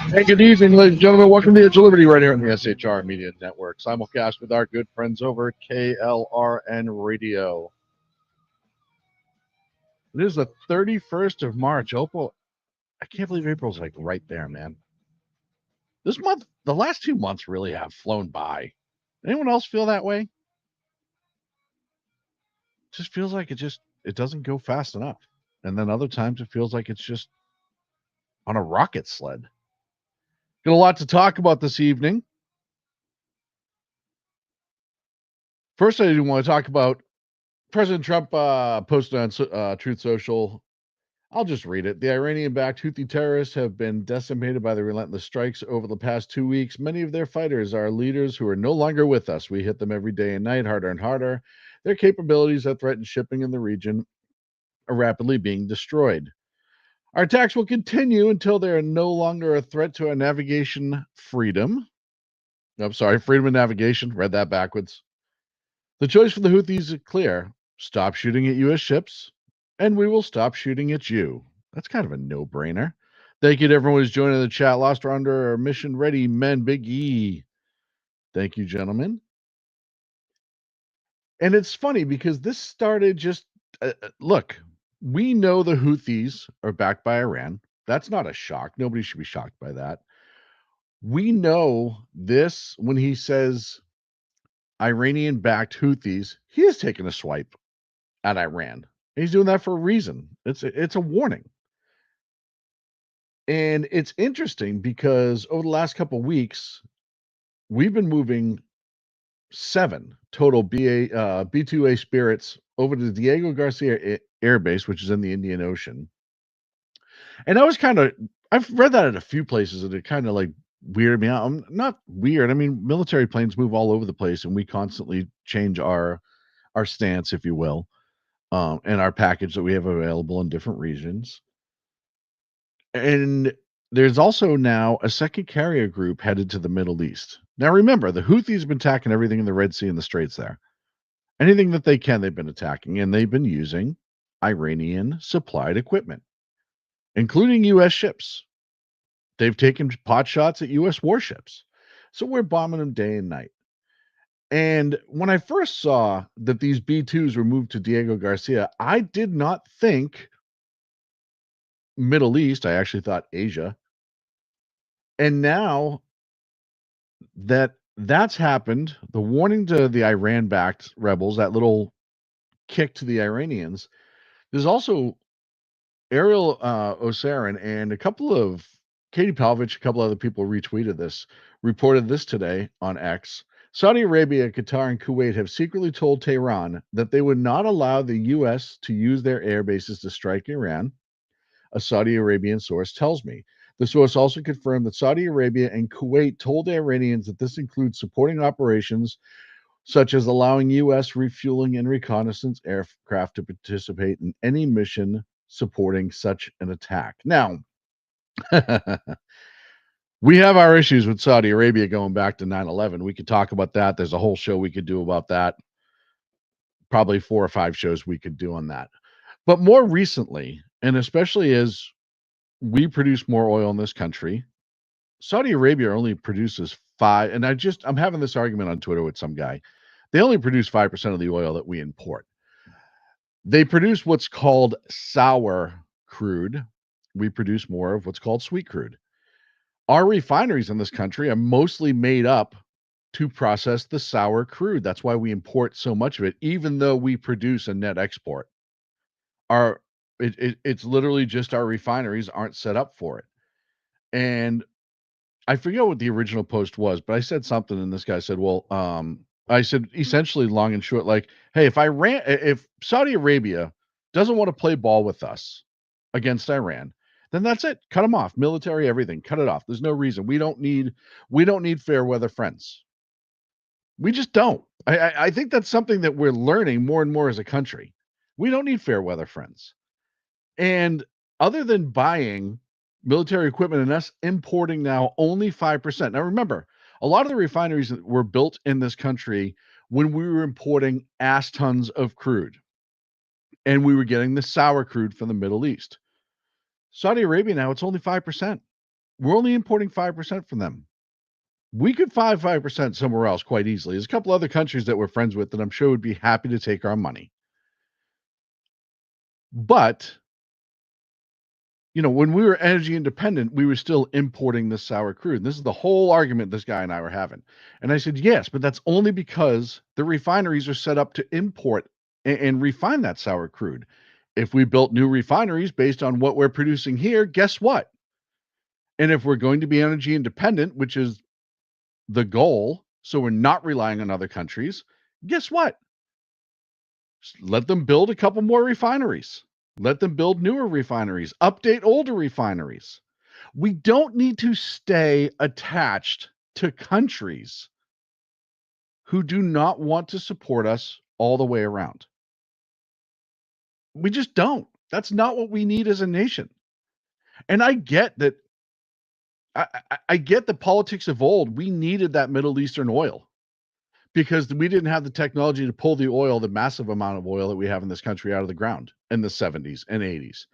Hey, good evening, ladies and gentlemen. Welcome to the Edge of Liberty right here on the SHR Media Network. Simulcast with our good friends over at KLRN Radio. It is the 31st of March. April, I can't believe April's like right there, man. This month, the last 2 months really have flown by. Anyone else feel that way? It just feels like it doesn't go fast enough. And then other times it feels like it's just on a rocket sled. Got a lot to talk about this evening. First, I do want to talk about President Trump posted on Truth Social. I'll just read it. The Iranian-backed Houthi terrorists have been decimated by the relentless strikes over the past 2 weeks. Many of their fighters are leaders who are no longer with us. We hit them every day and night, harder and harder. Their capabilities that threaten shipping in the region are rapidly being destroyed. Our attacks will continue until they are no longer a threat to our navigation freedom. I'm sorry, freedom of navigation. Read that backwards. The choice for the Houthis is clear. Stop shooting at U.S. ships, and we will stop shooting at you. That's kind of a no-brainer. Thank you to everyone who's joining the chat. Lost or under our mission ready, men, Big E. Thank you, gentlemen. And it's funny because this started just, look, we know the Houthis are backed by Iran. That's not a shock. Nobody should be shocked by that. We know this when he says Iranian-backed Houthis, he has taken a swipe at Iran. He's doing that for a reason. It's a warning. And it's interesting because over the last couple of weeks, we've been moving 7 total B-2A Spirits over to Diego Garcia Air Base, which is in the Indian Ocean. And I've read that at a few places, and it kind of like weirded me out. I'm not weird. I mean, military planes move all over the place, and we constantly change our stance, if you will, and our package that we have available in different regions. And there's also now a second carrier group headed to the Middle East. Now, remember, the Houthis have been attacking everything in the Red Sea and the Straits there. Anything that they can, they've been attacking, and they've been using Iranian supplied equipment, including U.S. ships. They've taken pot shots at U.S. warships. So we're bombing them day and night. And when I first saw that these B-2s were moved to Diego Garcia, I did not think Middle East. I actually thought Asia. And now that that's happened, the warning to the Iran-backed rebels, that little kick to the Iranians, there's also Ariel Osarin and a couple of Katie Palvich, a couple other people retweeted this, reported this today on X. Saudi Arabia, Qatar, and Kuwait have secretly told Tehran that they would not allow the U.S. to use their air bases to strike Iran, a Saudi Arabian source tells me. The source also confirmed that Saudi Arabia and Kuwait told the Iranians that this includes supporting operations such as allowing U.S. refueling and reconnaissance aircraft to participate in any mission supporting such an attack. Now, we have our issues with Saudi Arabia going back to 9/11. We could talk about that. There's a whole show we could do about that. Probably 4 or 5 shows we could do on that. But more recently, and especially as we produce more oil in this country, Saudi Arabia only produces 5. And I'm having this argument on Twitter with some guy. They only produce 5% of the oil that we import. They produce what's called sour crude. We produce more of what's called sweet crude. Our refineries in this country are mostly made up to process the sour crude. That's why we import so much of it, even though we produce a net export. Our it's literally just our refineries aren't set up for it. And I forget what the original post was, but I said something, and this guy said, "Well," I said essentially, long and short, like, "Hey, if Saudi Arabia doesn't want to play ball with us against Iran, then that's it. Cut them off, military, everything. Cut it off. There's no reason. We don't need fair weather friends. We just don't. I think that's something that we're learning more and more as a country. We don't need fair weather friends. And other than buying military equipment and us importing now only 5%. Now remember, a lot of the refineries that were built in this country when we were importing ass tons of crude and we were getting the sour crude from the Middle East. Saudi Arabia now, it's only 5%. We're only importing 5% from them. We could find 5% somewhere else quite easily. There's a couple other countries that we're friends with that I'm sure would be happy to take our money. But when we were energy independent, we were still importing the sour crude. This is the whole argument this guy and I were having. And I said, yes, but that's only because the refineries are set up to import and refine that sour crude. If we built new refineries based on what we're producing here, guess what? And if we're going to be energy independent, which is the goal, so we're not relying on other countries, guess what? Let them build a couple more refineries. Let them build newer refineries, update older refineries. We don't need to stay attached to countries who do not want to support us all the way around. We just don't. That's not what we need as a nation. And I get that. I get the politics of old. We needed that Middle Eastern oil because we didn't have the technology to pull the massive amount of oil that we have in this country out of the ground in the 70s and 80s.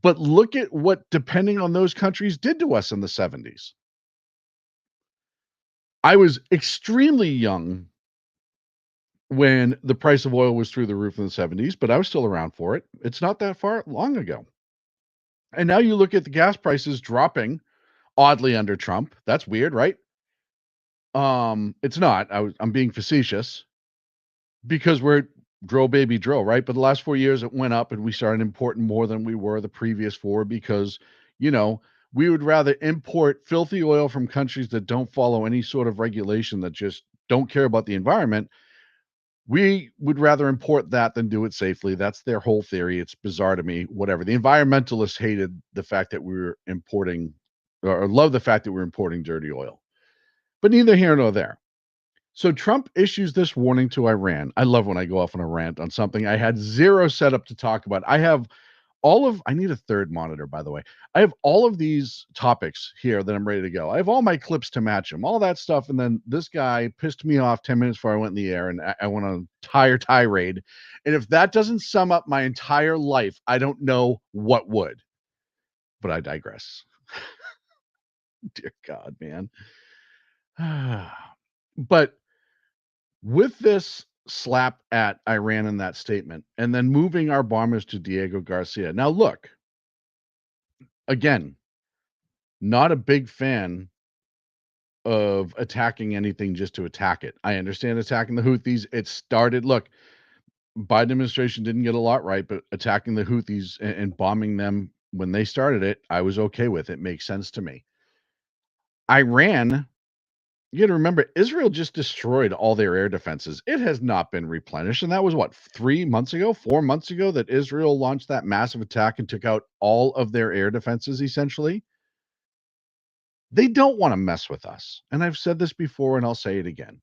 But look at what depending on those countries did to us in the 70s. I was extremely young when the price of oil was through the roof in the 70s, but I was still around for it. It's not that far long ago. And now you look at the gas prices dropping oddly under Trump. That's weird, right? It's not. I'm being facetious because we're drill baby drill, right? But the last 4 years it went up and we started importing more than we were the previous 4 because, you know, we would rather import filthy oil from countries that don't follow any sort of regulation, that just don't care about the environment. We would rather import that than do it safely. That's their whole theory. It's bizarre to me. Whatever. The environmentalists hated the fact that we were importing, or love the fact that we're importing dirty oil. But neither here nor there. So Trump issues this warning to Iran. I love when I go off on a rant on something I had zero setup to talk about. I need a third monitor, by the way. I have all of these topics here that I'm ready to go. I have all my clips to match them, all that stuff. And then this guy pissed me off 10 minutes before I went in the air, and I went on a tirade. And if that doesn't sum up my entire life, I don't know what would. But I digress. Dear God, man. But with this slap at Iran in that statement, and then moving our bombers to Diego Garcia. Now, look, again, not a big fan of attacking anything just to attack it. I understand attacking the Houthis. Look, Biden administration didn't get a lot right, but attacking the Houthis and bombing them when they started it, I was okay with. It makes sense to me. Iran, you got to remember, Israel just destroyed all their air defenses. It has not been replenished. And that was what, 3 months ago, 4 months ago, that Israel launched that massive attack and took out all of their air defenses, essentially. They don't want to mess with us. And I've said this before and I'll say it again.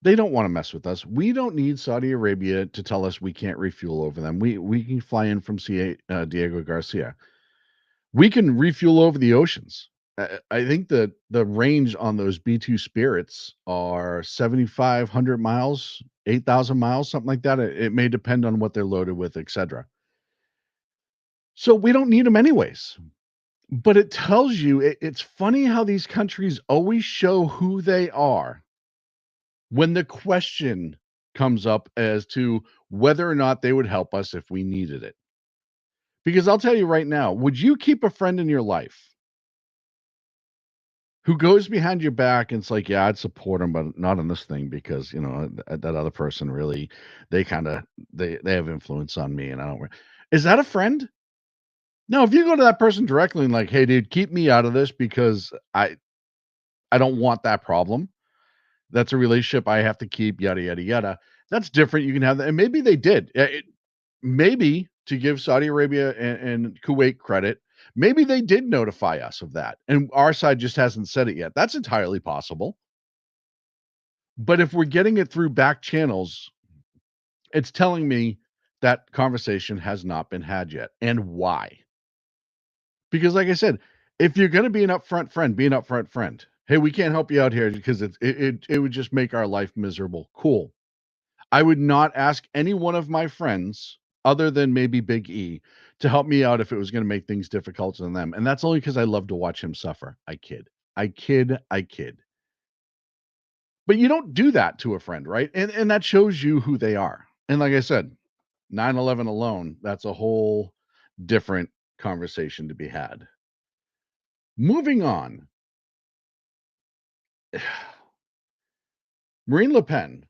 They don't want to mess with us. We don't need Saudi Arabia to tell us we can't refuel over them. We can fly in from Diego Garcia. We can refuel over the oceans. I think that the range on those B2 Spirits are 7,500 miles, 8,000 miles, something like that. It may depend on what they're loaded with, etc. So we don't need them anyways. But it tells you, it's funny how these countries always show who they are when the question comes up as to whether or not they would help us if we needed it. Because I'll tell you right now, would you keep a friend in your life who goes behind your back and it's like, "Yeah, I'd support him, but not on this thing because, that other person really they kinda they have influence on me and I don't re" Is that a friend? No, if you go to that person directly and like, "Hey, dude, keep me out of this because I don't want that problem. That's a relationship I have to keep, yada, yada, yada." That's different. You can have that, and maybe they did. Maybe to give Saudi Arabia and Kuwait credit, maybe they did notify us of that, and our side just hasn't said it yet. That's entirely possible. But if we're getting it through back channels, it's telling me that conversation has not been had yet. And why? Because like I said, if you're gonna be an upfront friend, be an upfront friend. "Hey, we can't help you out here because it would just make our life miserable." Cool. I would not ask any one of my friends, other than maybe Big E, to help me out if it was gonna make things difficult on them, and that's only because I love to watch him suffer. I kid. I kid, I kid. But you don't do that to a friend, right? And that shows you who they are. And like I said, 9/11 alone, that's a whole different conversation to be had. Moving on, Marine Le Pen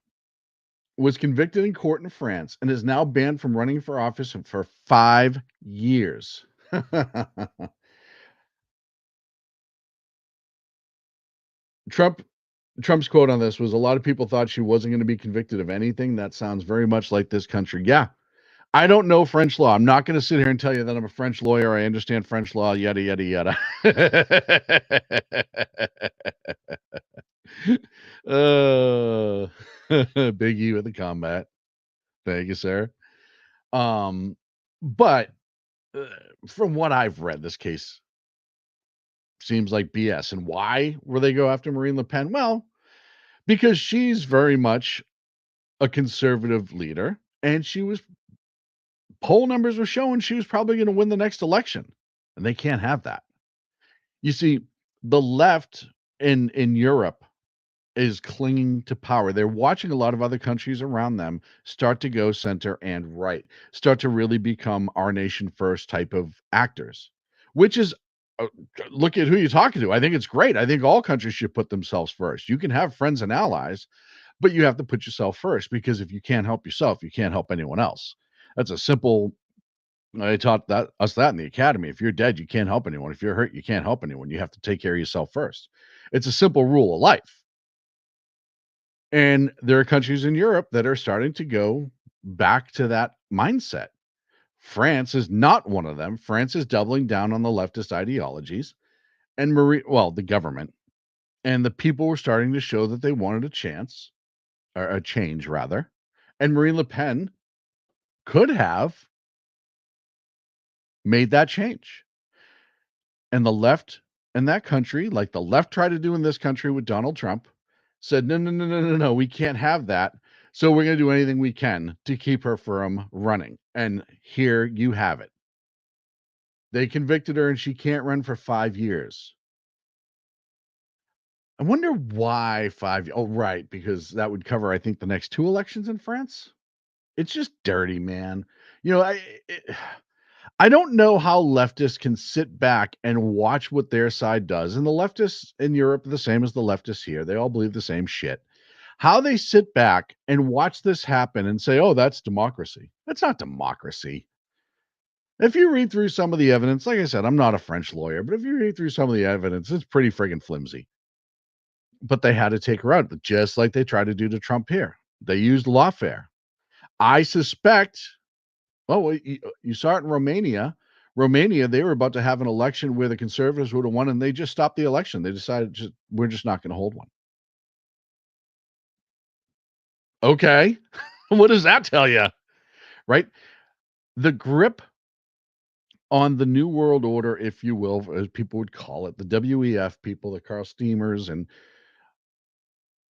was convicted in court in France and is now banned from running for office for 5 years. Trump Trump's quote on this was, "A lot of people thought she wasn't gonna be convicted of anything. That sounds very much like this country." Yeah. I don't know French law. I'm not gonna sit here and tell you that I'm a French lawyer. I understand French law, yada, yada, yada. Uh, Big E with the combat. Thank you, sir. Um, but, uh, from what I've read, this case seems like BS. And why will they go after Marine Le Pen? Well, because she's very much a conservative leader, and she was poll numbers were showing she was probably gonna win the next election, and they can't have that. You see, the left in Europe is clinging to power. They're watching a lot of other countries around them start to go center and right, start to really become our nation first type of actors, which is uh, look at who you're talking to. I think it's great. I think all countries should put themselves first. You can have friends and allies, but you have to put yourself first because if you can't help yourself, you can't help anyone else. That's a simple I taught that in the academy. If you're dead, you can't help anyone. If you're hurt, you can't help anyone. You have to take care of yourself first. It's a simple rule of life. And there are countries in Europe that are starting to go back to that mindset. France is not one of them. France is doubling down on the leftist ideologies and the government and the people were starting to show that they wanted a chance or a change rather. And Marine Le Pen could have made that change. And the left in that country, like the left tried to do in this country with Donald Trump, said, "No, no, no, no, no, no, we can't have that. So we're going to do anything we can to keep her from running." And here you have it. They convicted her and she can't run for 5 years. I wonder why 5. Oh, right, because that would cover, I think, the next two elections in France. It's just dirty, man. You know, I don't know how leftists can sit back and watch what their side does, and the leftists in Europe are the same as the leftists here. They all believe the same shit. How they sit back and watch this happen and say, "Oh, that's democracy." That's not democracy. If you read through some of the evidence, like I said, I'm not a French lawyer, but if you read through some of the evidence, it's pretty friggin' flimsy. But they had to take her out, just like they tried to do to Trump here. They used lawfare. I suspect well, you saw it in Romania. Romania, they were about to have an election where the conservatives would have won, and they just stopped the election. They decided we're just not going to hold one. Okay, what does that tell you? Right? The grip on the New World Order, if you will, as people would call it, the WEF people, the Carl Steamers, and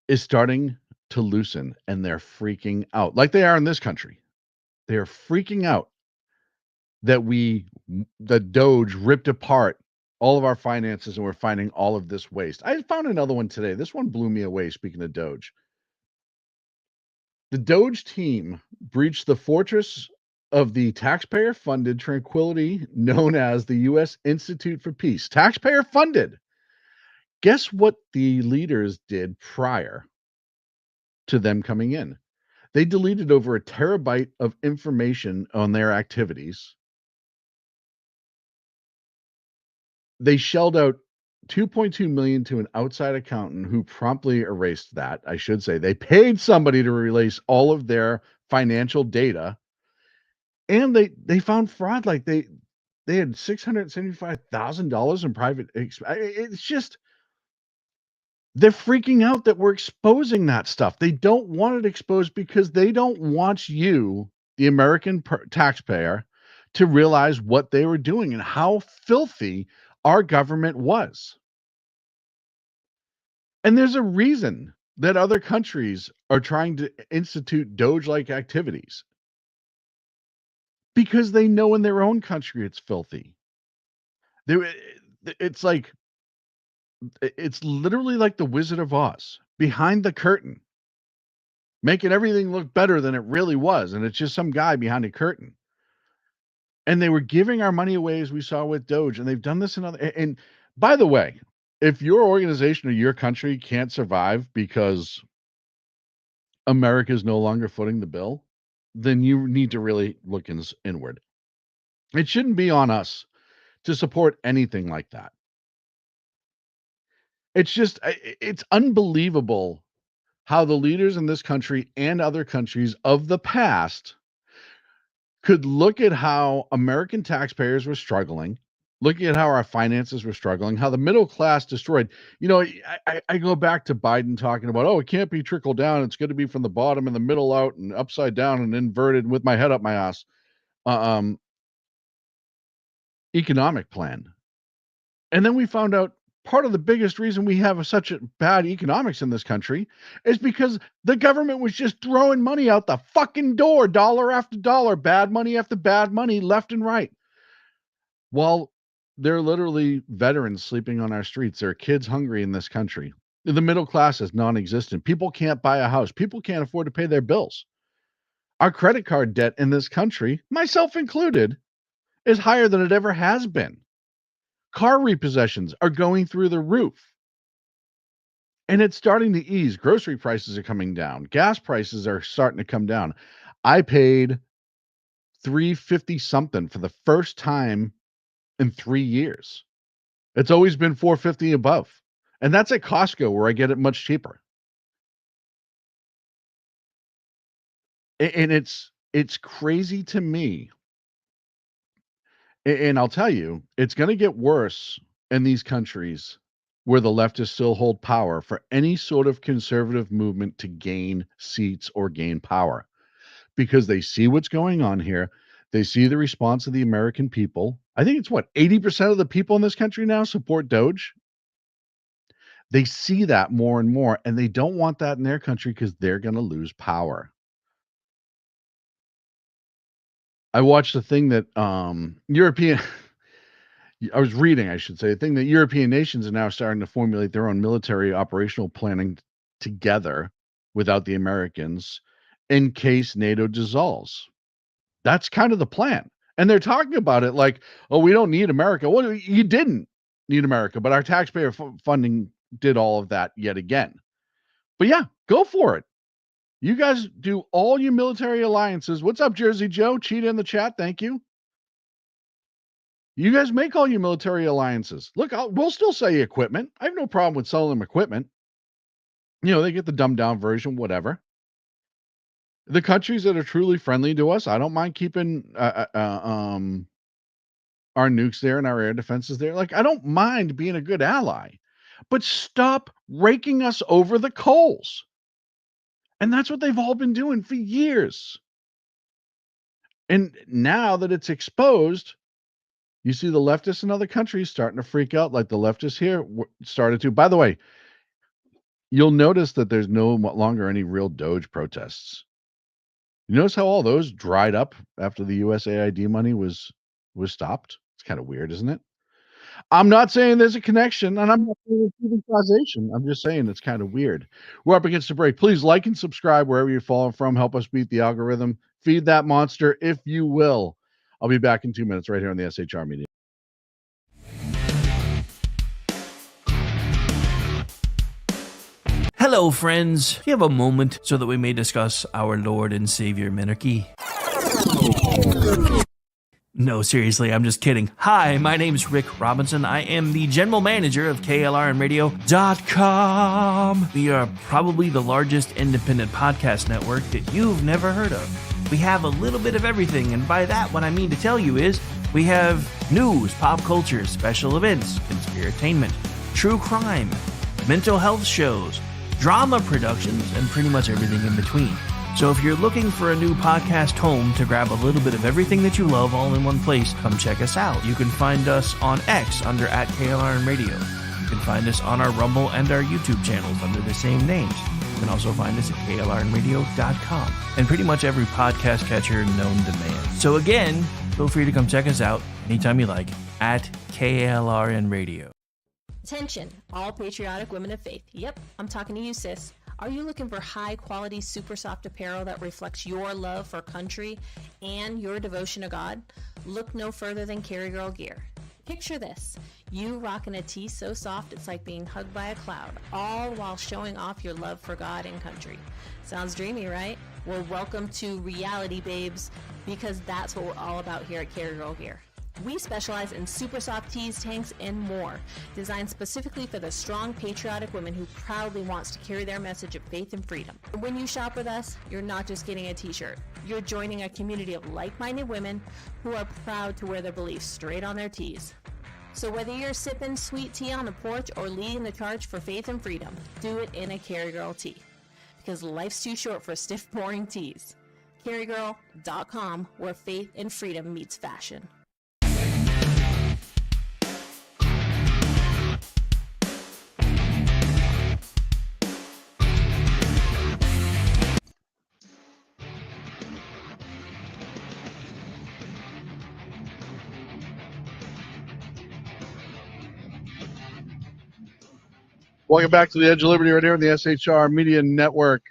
is starting to loosen, and they're freaking out, like they are in this country. They are freaking out that the Doge ripped apart all of our finances and we're finding all of this waste. I found another one today. This one blew me away, speaking of Doge. The Doge team breached the fortress of the taxpayer funded tranquility known as the U.S. Institute for Peace. Taxpayer funded. Guess what the leaders did prior to them coming in? They deleted over a terabyte of information on their activities. They shelled out 2.2 million to an outside accountant who promptly erased that. I should say they paid somebody to release all of their financial data, and they found fraud. Like they had $675,000 in private. It's just they're freaking out that we're exposing that stuff. They don't want it exposed because they don't want you, the American taxpayer, to realize what they were doing and how filthy our government was. And there's a reason that other countries are trying to institute Doge-like activities because they know in their own country it's filthy. They, it's like it's literally like the Wizard of Oz behind the curtain, making everything look better than it really was, and it's just some guy behind a curtain. And they were giving our money away, as we saw with Doge, and they've done this in other. And by the way, if your organization or your country can't survive because America is no longer footing the bill, then you need to really look inward. It shouldn't be on us to support anything like that. It's just, it's unbelievable how the leaders in this country and other countries of the past could look at how American taxpayers were struggling, looking at how our finances were struggling, how the middle class destroyed. You know, I go back to Biden talking about, oh, it can't be trickle down. It's going to be from the bottom and the middle out and upside down and inverted with my head up my ass. Um, economic plan. And then we found out part of the biggest reason we have such a bad economics in this country is because the government was just throwing money out the fucking door, dollar after dollar, bad money after bad money, left and right. While there are literally veterans sleeping on our streets, there are kids hungry in this country. The middle class is non-existent. People can't buy a house. People can't afford to pay their bills. Our credit card debt in this country, myself included, is higher than it ever has been. Car repossessions are going through the roof. And it's starting to ease. Grocery prices are coming down. Gas prices are starting to come down. I paid $3.50 something for the first time in 3 years. It's always been $4.50 above. And that's at Costco where I get it much cheaper. And it's crazy to me. And I'll tell you, it's going to get worse in these countries where the leftists still hold power for any sort of conservative movement to gain seats or gain power because they see what's going on here. They see the response of the American people. I think it's what 80% of the people in this country now support Doge. They see that more and more, and they don't want that in their country because they're going to lose power. I watched a thing that European I was reading, I should say, a thing that European nations are now starting to formulate their own military operational planning together without the Americans in case NATO dissolves. That's kind of the plan. And they're talking about it like, oh, we don't need America. Well, you didn't need America, but our taxpayer funding did all of that yet again. But yeah, go for it. You guys do all your military alliances. What's up, Jersey Joe? Cheetah in the chat. Thank you. You guys make all your military alliances. Look, we'll still sell you equipment. I have no problem with selling them equipment. You know, they get the dumbed down version, whatever. The countries that are truly friendly to us, I don't mind keeping our nukes there and our air defenses there. Like, I don't mind being a good ally, but stop raking us over the coals. And that's what they've all been doing for years. And now that it's exposed, you see the leftists in other countries starting to freak out like the leftists here started to. By the way, you'll notice that there's no longer any real Doge protests. You notice how all those dried up after the USAID money was stopped? It's kind of weird, isn't it? I'm not saying there's a connection, and I'm not saying there's even causation. I'm just saying it's kinda weird. We're up against the break. Please like and subscribe wherever you're following from. Help us beat the algorithm. Feed that monster, if you will. I'll be back in 2 minutes right here on the SHR Media. Hello, friends. Do you have a moment so that we may discuss our Lord and Savior Minarchy? No, seriously, I'm just kidding. Hi, my name's Rick Robinson. I am the general manager of KLRNradio.com. We are probably the largest independent podcast network that you've never heard of. We have a little bit of everything, and by that, what I mean to tell you is we have news, pop culture, special events, conspiratainment, true crime, mental health shows, drama productions, and pretty much everything in between. So if you're looking for a new podcast home to grab a little bit of everything that you love all in one place, come check us out. You can find us on X under @KLRNradio. You can find us on our Rumble and our YouTube channels under the same names. You can also find us at KLRNradio.com and pretty much every podcast catcher known to man. So again, feel free to come check us out anytime you like at KLRNradio. Attention, all patriotic women of faith. Yep, I'm talking to you, sis. Are you looking for high-quality, super soft apparel that reflects your love for country and your devotion to God? Look no further than Carry Girl Gear. Picture this. You rocking a tee so soft it's like being hugged by a cloud, all while showing off your love for God and country. Sounds dreamy, right? Well, welcome to reality, babes, because that's what we're all about here at Carry Girl Gear. We specialize in super soft tees, tanks, and more, designed specifically for the strong, patriotic woman who proudly wants to carry their message of faith and freedom. When you shop with us, you're not just getting a t-shirt. You're joining a community of like-minded women who are proud to wear their beliefs straight on their tees. So whether you're sipping sweet tea on the porch or leading the charge for faith and freedom, do it in a Carry Girl tee. Because life's too short for stiff, boring tees. CarryGirl.com, where faith and freedom meets fashion. Welcome back to the Edge of Liberty right here on the SHR Media Network.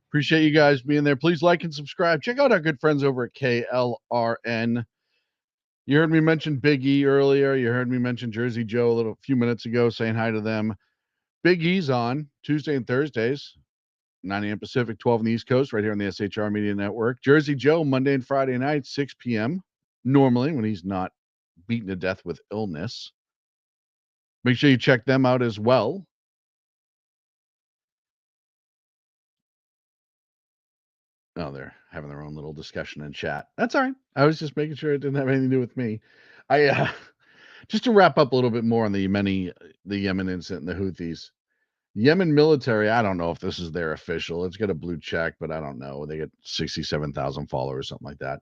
Appreciate you guys being there. Please like and subscribe. Check out our good friends over at KLRN. You heard me mention Big E earlier. You heard me mention Jersey Joe a few minutes ago, saying hi to them. Big E's on Tuesday and Thursdays, 9 a.m. Pacific, 12 on the East Coast, right here on the SHR Media Network. Jersey Joe, Monday and Friday night, 6 p.m. Normally, when he's not beaten to death with illness. Make sure you check them out as well. Oh, they're having their own little discussion in chat. That's all right. I was just making sure it didn't have anything to do with me. I just to wrap up a little bit more on the Yemen incident and the Houthis. Yemen military, I don't know if this is their official. It's got a blue check, but I don't know. They get 67,000 followers, something like that.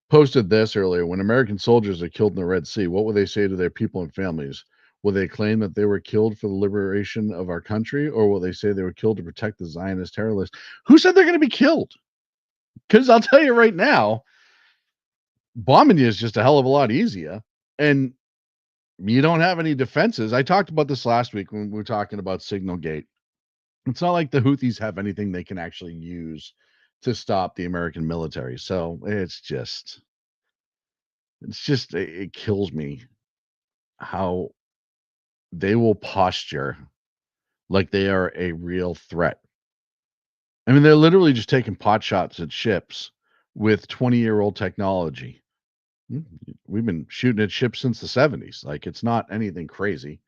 Posted this earlier. When American soldiers are killed in the Red Sea, what will they say to their people and families? Will they claim that they were killed for the liberation of our country, or will they say they were killed to protect the Zionist terrorists? Who said they're going to be killed? Because I'll tell you right now, bombing you is just a hell of a lot easier. And you don't have any defenses. I talked about this last week when we were talking about Signal Gate. It's not like the Houthis have anything they can actually use to stop the American military. So it kills me how they will posture like they are a real threat. I mean, they're literally just taking pot shots at ships with 20-year-old technology. We've been shooting at ships since the 70s. Like, it's not anything crazy.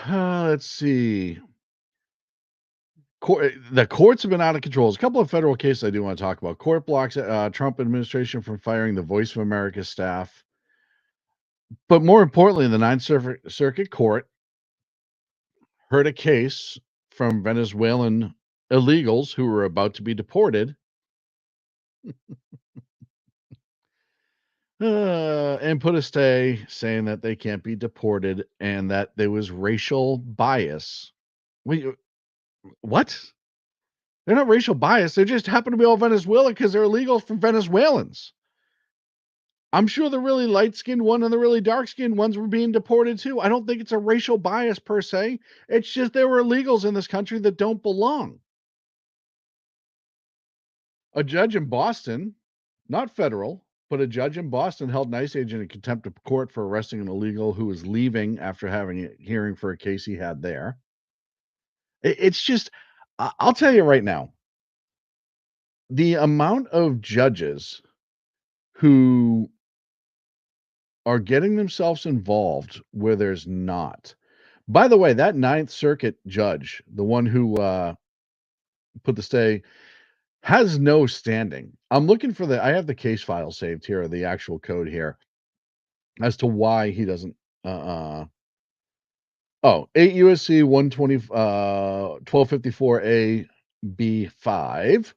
Let's see. The courts have been out of control. There's a couple of federal cases I do want to talk about. Court blocks Trump administration from firing the Voice of America staff. But more importantly, the Ninth Circuit Court heard a case from Venezuelan illegals who were about to be deported and put a stay saying that they can't be deported and that there was racial bias. Wait, what? They're not racial bias. They just happen to be all Venezuela because they're illegals from Venezuelans. I'm sure the really light-skinned one and the really dark-skinned ones were being deported too. I don't think it's a racial bias per se. It's just there were illegals in this country that don't belong. A judge in Boston, not federal, but a judge in Boston held an ICE agent in contempt of court for arresting an illegal who was leaving after having a hearing for a case he had there. It's just, I'll tell you right now, the amount of judges who are getting themselves involved where there's not. By the way, that Ninth Circuit judge, the one who put the stay, has no standing. I'm looking for I have the case file saved here, the actual code here, as to why he doesn't. 8 USC 120, 1254A B5.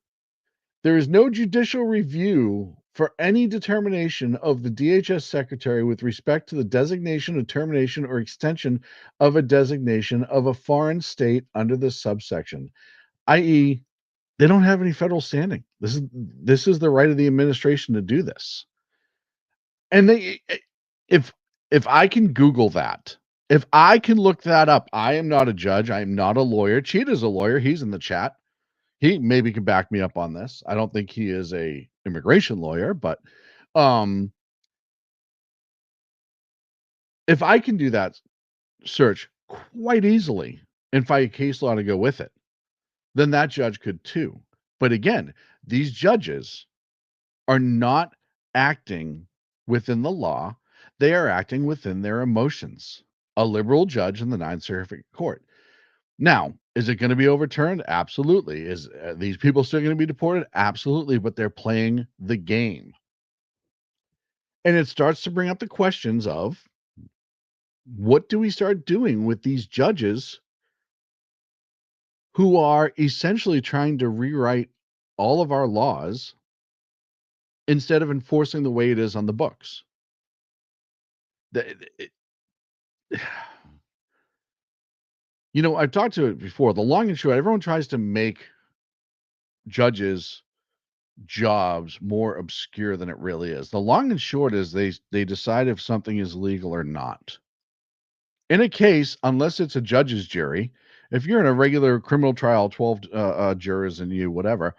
There is no judicial review for any determination of the DHS secretary with respect to the designation, termination, or extension of a designation of a foreign state under this subsection, i.e., they don't have any federal standing. This is the right of the administration to do this. And if I can Google that, if I can look that up, I am not a judge. I am not a lawyer. Cheetah's a lawyer. He's in the chat. He maybe can back me up on this. I don't think he is a immigration lawyer, but if I can do that search quite easily and find a case law to go with it, then that judge could too. But again, these judges are not acting within the law. They are acting within their emotions. A liberal judge in the Ninth Circuit Court. Now, is it going to be overturned? Absolutely. Is these people still going to be deported? Absolutely. But they're playing the game. And it starts to bring up the questions of, what do we start doing with these judges who are essentially trying to rewrite all of our laws instead of enforcing the way it is on the books? You know, I've talked to it before. The long and short, everyone tries to make judges' jobs more obscure than it really is. The long and short is they decide if something is legal or not. In a case, unless it's a judge's jury, if you're in a regular criminal trial, 12 jurors and you, whatever,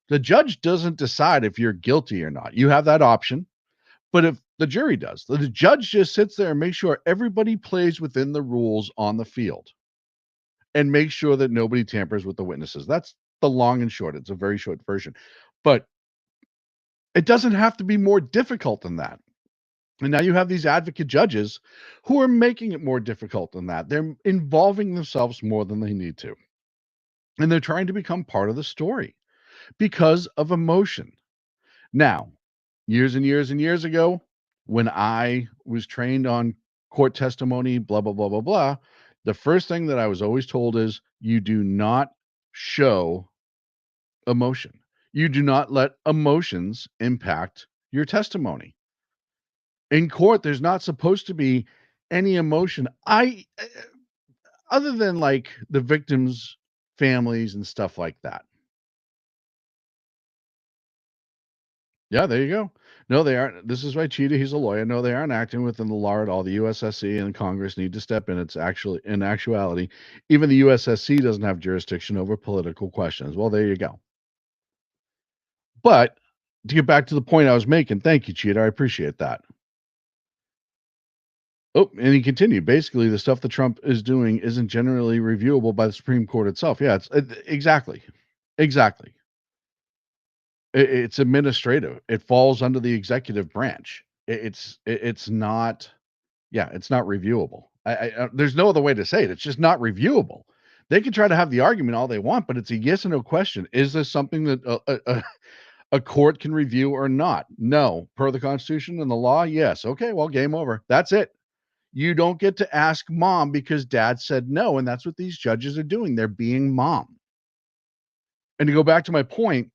the judge doesn't decide if you're guilty or not. You have that option. But if the jury does, the judge just sits there and makes sure everybody plays within the rules on the field and make sure that nobody tampers with the witnesses. That's the long and short. It's a very short version. But it doesn't have to be more difficult than that. And now you have these advocate judges who are making it more difficult than that. They're involving themselves more than they need to. And they're trying to become part of the story because of emotion. Now, years and years and years ago, when I was trained on court testimony, blah, blah, blah, blah, blah, the first thing that I was always told is you do not show emotion. You do not let emotions impact your testimony. In court, there's not supposed to be any emotion. Other than like the victims' families and stuff like that. Yeah, there you go. No, they aren't. This is why Cheetah, he's a lawyer. No, they aren't acting within the law at all. The USSC and Congress need to step in. It's actually, in actuality, even the USSC doesn't have jurisdiction over political questions. Well, there you go. But to get back to the point I was making, thank you, Cheetah. I appreciate that. Oh, and he continued. Basically, the stuff that Trump is doing isn't generally reviewable by the Supreme Court itself. Yeah, it's exactly. It's administrative. It falls under the executive branch. It's not. Yeah, it's not reviewable. There's no other way to say it. It's just not reviewable. They can try to have the argument all they want, but it's a yes or no question. Is this something that a court can review or not? No. Per the Constitution and the law, yes. Okay, well, game over. That's it. You don't get to ask mom because dad said no, and that's what these judges are doing. They're being mom. And to go back to my point,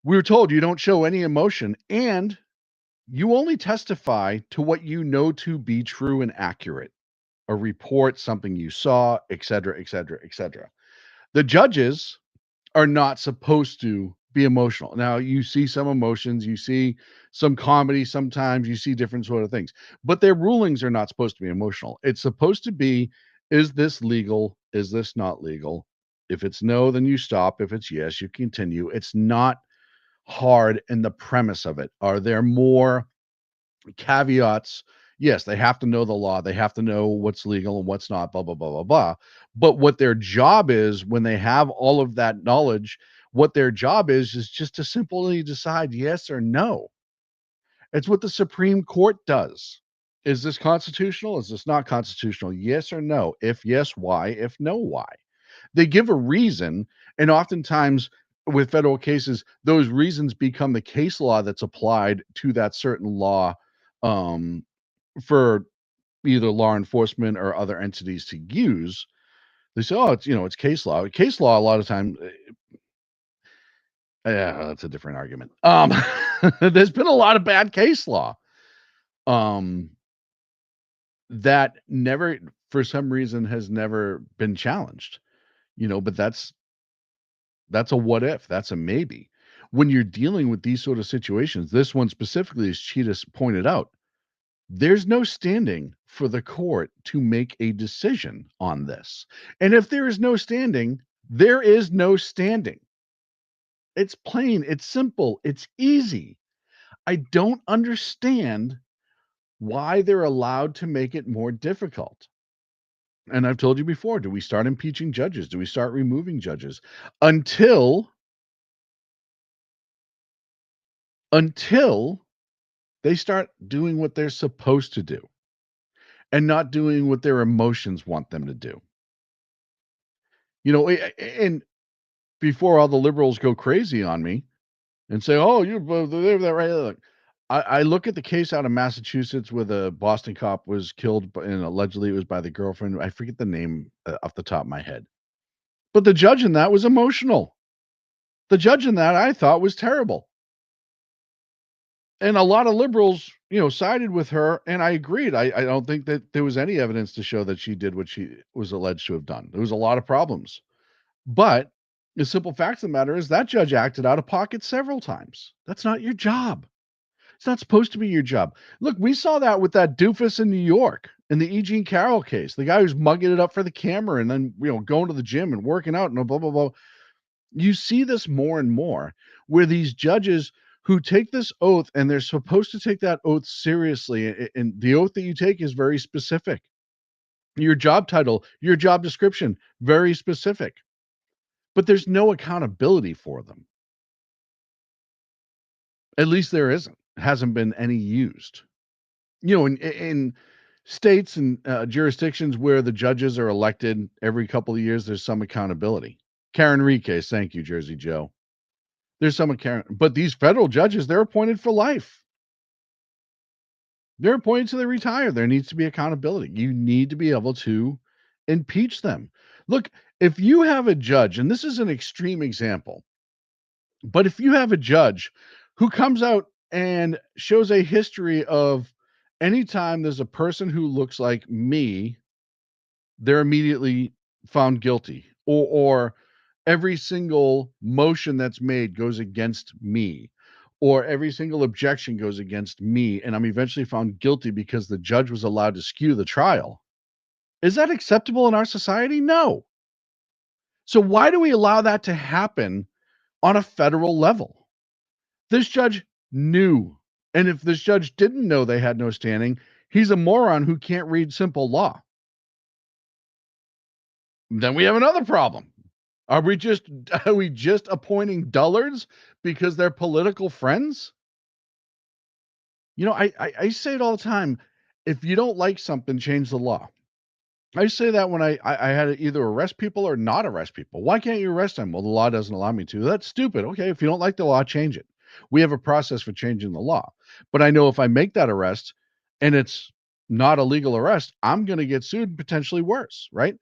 we were told you don't show any emotion and you only testify to what you know to be true and accurate. A report, something you saw, et cetera, et cetera, et cetera. The judges are not supposed to be emotional. Now, you see some emotions, you see some comedy sometimes, you see different sort of things, but their rulings are not supposed to be emotional. It's supposed to be, is this legal? Is this not legal? If it's no, then you stop. If it's yes, you continue. It's not hard in the premise of it. Are there more caveats? Yes, they have to know the law. They have to know what's legal and what's not, blah, blah, blah, blah, blah. But what their job is when they have all of that knowledge, what their job is just to simply decide yes or no. It's what the Supreme Court does. Is this constitutional? Is this not constitutional? Yes or no? If yes, why? If no, why? They give a reason, and oftentimes with federal cases, those reasons become the case law that's applied to that certain law, um, for either law enforcement or other entities to use. They say, "Oh, it's, it's case law." Case law a lot of time, yeah, that's a different argument. There's been a lot of bad case law, um, that never, for some reason, has never been challenged, but that's a what if, that's a maybe. When you're dealing with these sort of situations, this one specifically, as Cheetah pointed out, there's no standing for the court to make a decision on this. And if there is no standing, there is no standing. It's plain, it's simple, it's easy. I don't understand why they're allowed to make it more difficult. And I've told you before, do we start impeaching judges? Do we start removing judges? Until they start doing what they're supposed to do and not doing what their emotions want them to do. And before all the liberals go crazy on me and say, "Oh, they're that right." Look, I look at the case out of Massachusetts where the Boston cop was killed, and allegedly it was by the girlfriend. I forget the name off the top of my head, but the judge in that was emotional. The judge in that I thought was terrible. And a lot of liberals, sided with her, and I agreed. I don't think that there was any evidence to show that she did what she was alleged to have done. There was a lot of problems. But the simple fact of the matter is that judge acted out of pocket several times. That's not your job. It's not supposed to be your job. Look, we saw that with that doofus in New York in the E. Jean Carroll case, the guy who's mugging it up for the camera and then, going to the gym and working out and blah, blah, blah. You see this more and more where these judges who take this oath, and they're supposed to take that oath seriously. And the oath that you take is very specific. Your job title, your job description, very specific. But there's no accountability for them. At least there isn't. Hasn't been any used. In states and jurisdictions where the judges are elected every couple of years, there's some accountability. Karen Reed case, thank you, Jersey Joe. There's some account, but these federal judges, they're appointed for life. They're appointed till they retire. There needs to be accountability. You need to be able to impeach them. Look, if you have a judge, and this is an extreme example, but if you have a judge who comes out and shows a history of anytime there's a person who looks like me, they're immediately found guilty, or every single motion that's made goes against me, or every single objection goes against me, and I'm eventually found guilty because the judge was allowed to skew the trial. Is that acceptable in our society? No. So why do we allow that to happen on a federal level? This judge knew. And if this judge didn't know they had no standing, he's a moron who can't read simple law. Then we have another problem. Are we just appointing dullards because they're political friends? I say it all the time. If you don't like something, change the law. I say that when I had to either arrest people or not arrest people. Why can't you arrest them? Well, the law doesn't allow me to. That's stupid. Okay, if you don't like the law, change it. We have a process for changing the law. But I know if I make that arrest and it's not a legal arrest, I'm going to get sued and potentially worse, right?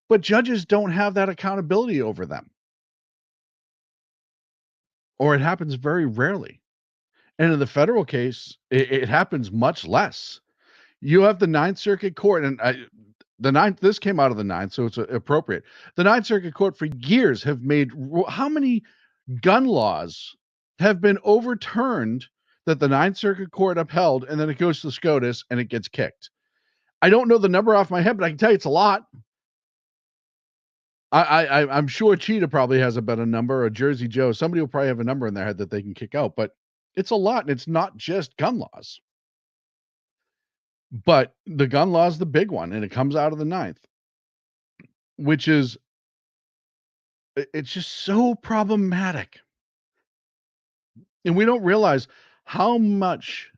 But judges don't have that accountability over them. Or it happens very rarely. And in the federal case, it happens much less. You have the Ninth Circuit Court, and this came out of the Ninth, so it's appropriate. The Ninth Circuit Court for years have made how many gun laws have been overturned that the Ninth Circuit Court upheld, and then it goes to SCOTUS and it gets kicked. I don't know the number off my head, but I can tell you it's a lot. I'm sure Cheetah probably has a better number, or Jersey Joe. Somebody will probably have a number in their head that they can kick out, but it's a lot, and it's not just gun laws. But the gun law is the big one, and it comes out of the Ninth, which is, it's just so problematic. And we don't realize how much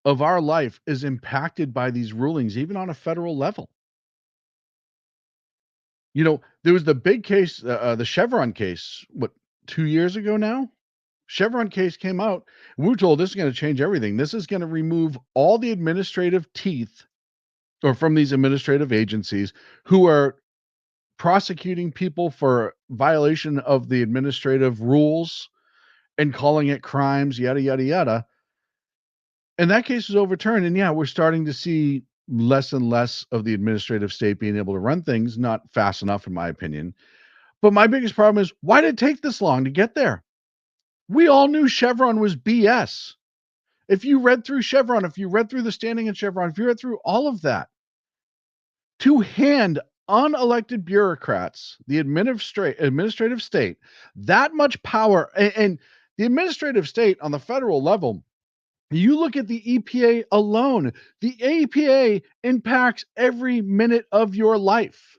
of our life is impacted by these rulings, even on a federal level. You know, there was the big case, the Chevron case, 2 years ago now? Chevron case came out, and we were told this is going to change everything. This is going to remove all the administrative teeth or from these administrative agencies who are prosecuting people for violation of the administrative rules and calling it crimes, yada, yada, yada. And that case was overturned. And yeah, we're starting to see less and less of the administrative state being able to run things, not fast enough, in my opinion. But my biggest problem is, why did it take this long to get there? We all knew Chevron was BS. If you read through Chevron, if you read through the standing in Chevron, if you read through all of that, to hand unelected bureaucrats, the administrative state, that much power, and the administrative state on the federal level, you look at the EPA alone, the EPA impacts every minute of your life.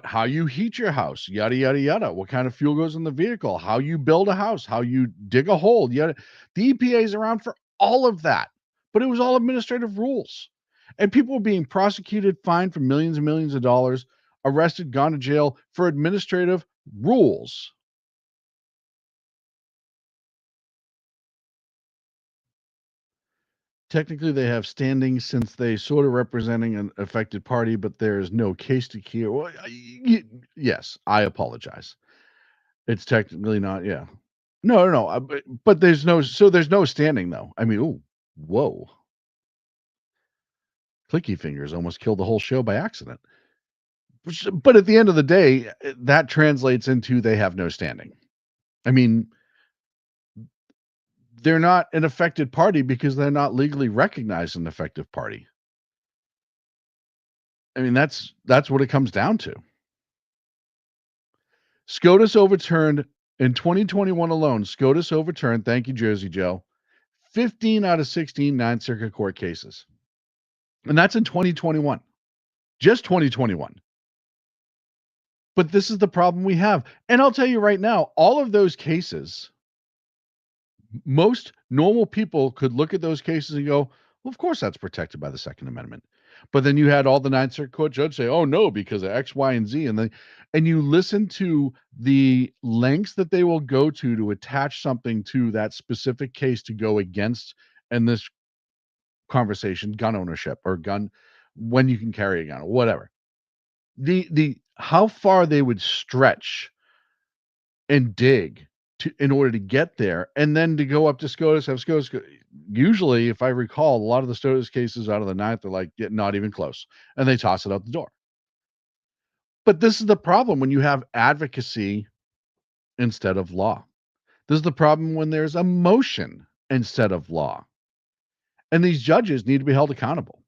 How you heat your house, yada, yada, yada. What kind of fuel goes in the vehicle, how you build a house, how you dig a hole, yada. The EPA is around for all of that, but it was all administrative rules. And people were being prosecuted, fined for millions and millions of dollars, arrested, gone to jail for administrative rules. Technically, they have standing since they sort of representing an affected party, but there is no case to hear. Well, yes, I apologize. It's technically not. Yeah, no. But there's no. So there's no standing though. I mean, ooh, whoa. Clicky fingers almost killed the whole show by accident. But at the end of the day, that translates into they have no standing. I mean, they're not an affected party because they're not legally recognized an effective party. I mean, that's what it comes down to. SCOTUS overturned in 2021 alone. SCOTUS overturned, thank you, Jersey Joe, 15 out of 16 Ninth Circuit Court cases. And that's in 2021. Just 2021. But this is the problem we have. And I'll tell you right now, all of those cases, most normal people could look at those cases and go, well, of course that's protected by the Second Amendment. But then you had all the Ninth Circuit Court judges say, oh, no, because of X, Y, and Z. And you listen to the lengths that they will go to attach something to that specific case to go against, in this conversation, gun ownership or when you can carry a gun or whatever. The how far they would stretch and dig in order to get there, and then to go up to SCOTUS, have SCOTUS. Usually, if I recall, a lot of the SCOTUS cases out of the Ninth are like, not even close, and they toss it out the door. But this is the problem when you have advocacy instead of law. This is the problem when there's emotion instead of law. And these judges need to be held accountable.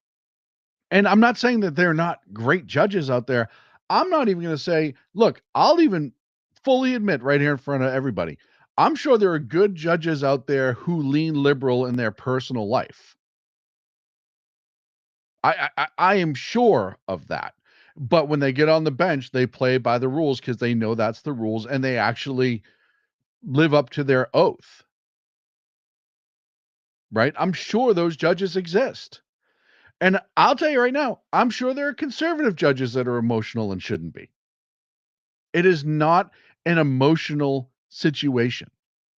And I'm not saying that they're not great judges out there. I'm not even going to say, look, I'll even fully admit right here in front of everybody, I'm sure there are good judges out there who lean liberal in their personal life. I am sure of that. But when they get on the bench, they play by the rules because they know that's the rules, and they actually live up to their oath. Right? I'm sure those judges exist. And I'll tell you right now, I'm sure there are conservative judges that are emotional and shouldn't be. It is not an emotional situation.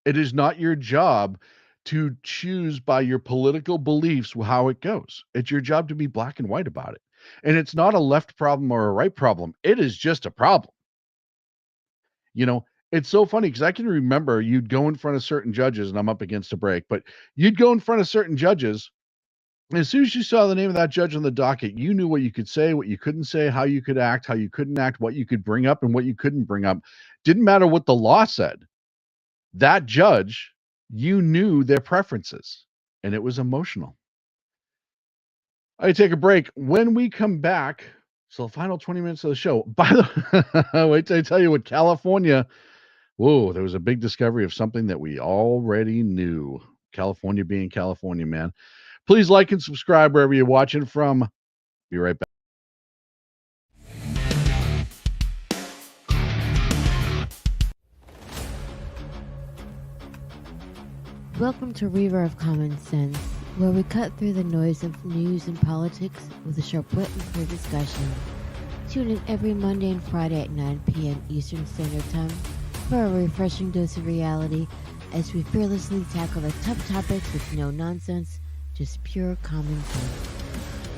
It is not your job to choose by your political beliefs how it goes. It's your job to be black and white about it. And it's not a left problem or a right problem. It is just a problem. You know, it's so funny because I can remember you'd go in front of certain judges, and I'm up against a break, but you'd go in front of certain judges As soon as you saw the name of that judge on the docket, you knew what you could say, what you couldn't say, how you could act, how you couldn't act, what you could bring up, and what you couldn't bring up. Didn't matter what the law said. That judge, you knew their preferences, and it was emotional. I take a break. When we come back, so the final 20 minutes of the show. By the wait till I tell you what California. Whoa, there was a big discovery of something that we already knew. California being California, man. Please like and subscribe wherever you're watching from. Be right back. Welcome to River of Common Sense, where we cut through the noise of news and politics with a sharp wit and clear discussion. Tune in every Monday and Friday at 9 p.m. Eastern Standard Time for a refreshing dose of reality as we fearlessly tackle the tough topics with no nonsense, just pure common sense.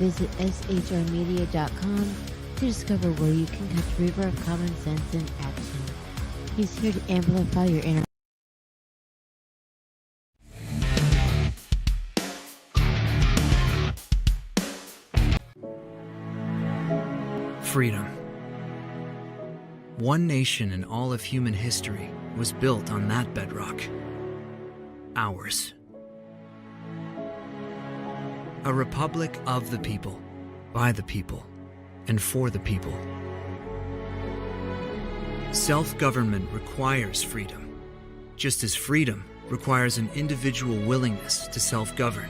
Visit shrmedia.com to discover where you can catch River of Common Sense in action. He's here to amplify your inner freedom. One nation in all of human history was built on that bedrock. Ours. A republic of the people, by the people, and for the people. Self-government requires freedom, just as freedom requires an individual willingness to self-govern.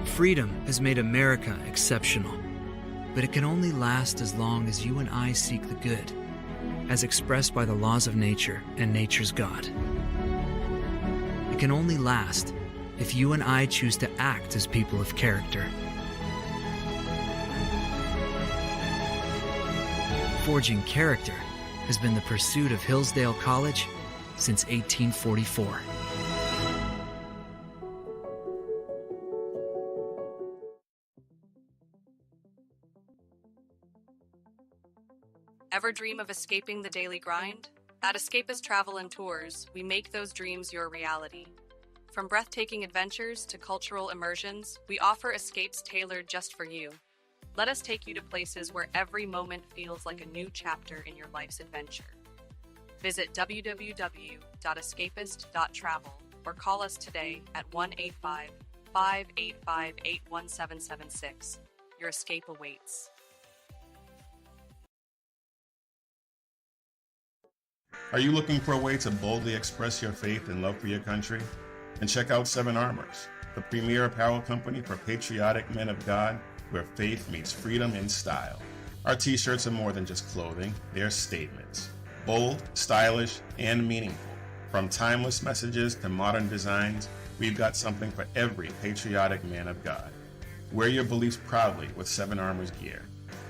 Freedom has made America exceptional, but it can only last as long as you and I seek the good, as expressed by the laws of nature and nature's God. It can only last if you and I choose to act as people of character. Forging character has been the pursuit of Hillsdale College since 1844. Ever dream of escaping the daily grind? At Escapist Travel and Tours, we make those dreams your reality. From breathtaking adventures to cultural immersions, we offer escapes tailored just for you. Let us take you to places where every moment feels like a new chapter in your life's adventure. Visit www.escapist.travel or call us today at 1-855-585-81776. Your escape awaits. Are you looking for a way to boldly express your faith and love for your country? And check out Seven Armors, the premier apparel company for patriotic men of God, where faith meets freedom in style. Our t-shirts are more than just clothing, they're statements. Bold, stylish, and meaningful. From timeless messages to modern designs, we've got something for every patriotic man of God. Wear your beliefs proudly with Seven Armors gear.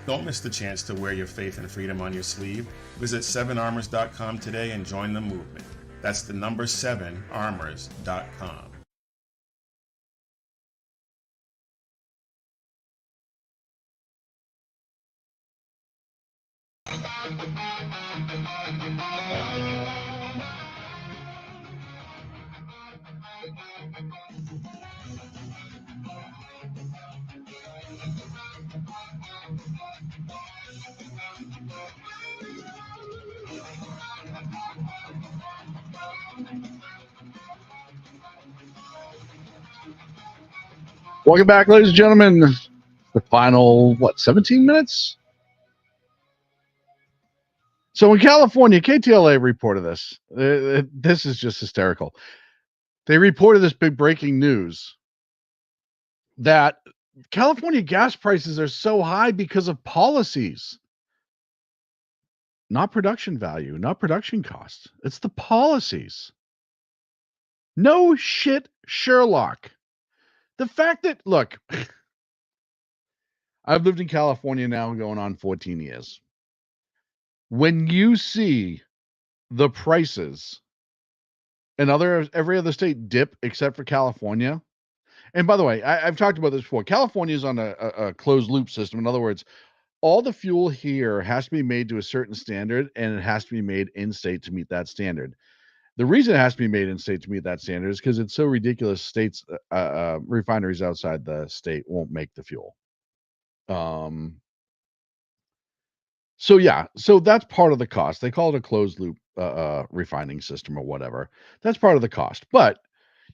Don't miss the chance to wear your faith and freedom on your sleeve. Visit 7armors.com today and join the movement. That's the number 7armors.com. Welcome back, ladies and gentlemen. The final, 17 minutes? So in California, KTLA reported this. This is just hysterical. They reported this big breaking news that California gas prices are so high because of policies. Not production value, not production costs. It's the policies. No shit, Sherlock. The fact that, look, I've lived in California now going on 14 years. When you see the prices in every other state dip except for California, and by the way, I've talked about this before. California is on a closed loop system. In other words, all the fuel here has to be made to a certain standard, and it has to be made in state to meet that standard. The reason it has to be made in state to meet that standard is because it's so ridiculous. States, refineries outside the state won't make the fuel. Um, so yeah, so that's part of the cost. They call it a closed loop refining system or whatever. That's part of the cost. But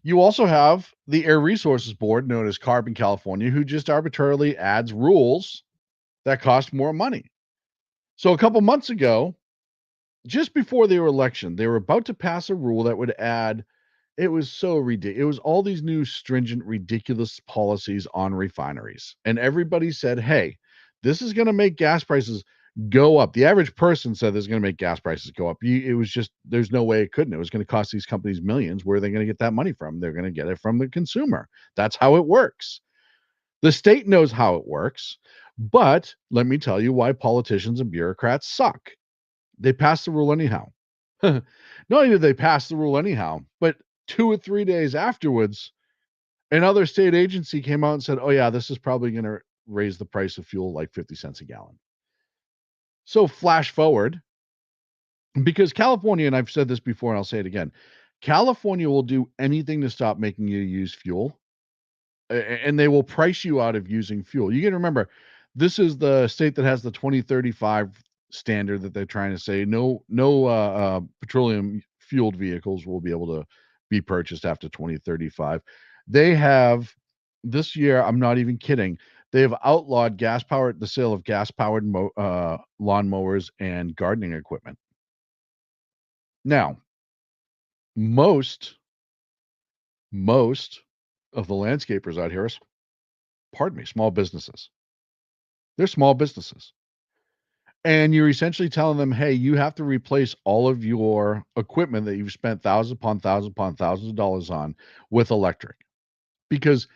you also have the Air Resources Board, known as Carbon California, who just arbitrarily adds rules that cost more money. So a couple months ago, just before their election, they were about to pass a rule that would add, it was so ridiculous. It was all these new stringent, ridiculous policies on refineries. And everybody said, hey, this is going to make gas prices go up. The average person said this is going to make gas prices go up. It was just, there's no way it couldn't. It was going to cost these companies millions. Where are they going to get that money from? They're going to get it from the consumer. That's how it works. The state knows how it works. But let me tell you why politicians and bureaucrats suck. They passed the rule anyhow. Not only did they pass the rule anyhow, but 2 or 3 days afterwards, another state agency came out and said, oh, yeah, this is probably going to raise the price of fuel like 50 cents a gallon. So flash forward, because California, and I've said this before and I'll say it again, California will do anything to stop making you use fuel, and they will price you out of using fuel. You got to remember, this is the state that has the 2035 standard that they're trying to say no petroleum fueled vehicles will be able to be purchased after 2035. They have this year, I'm not even kidding, they have outlawed the sale of gas powered lawnmowers and gardening equipment. Now, most of the landscapers out here are, small businesses. They're small businesses. And you're essentially telling them, hey, you have to replace all of your equipment that you've spent thousands upon thousands of dollars on with electric, because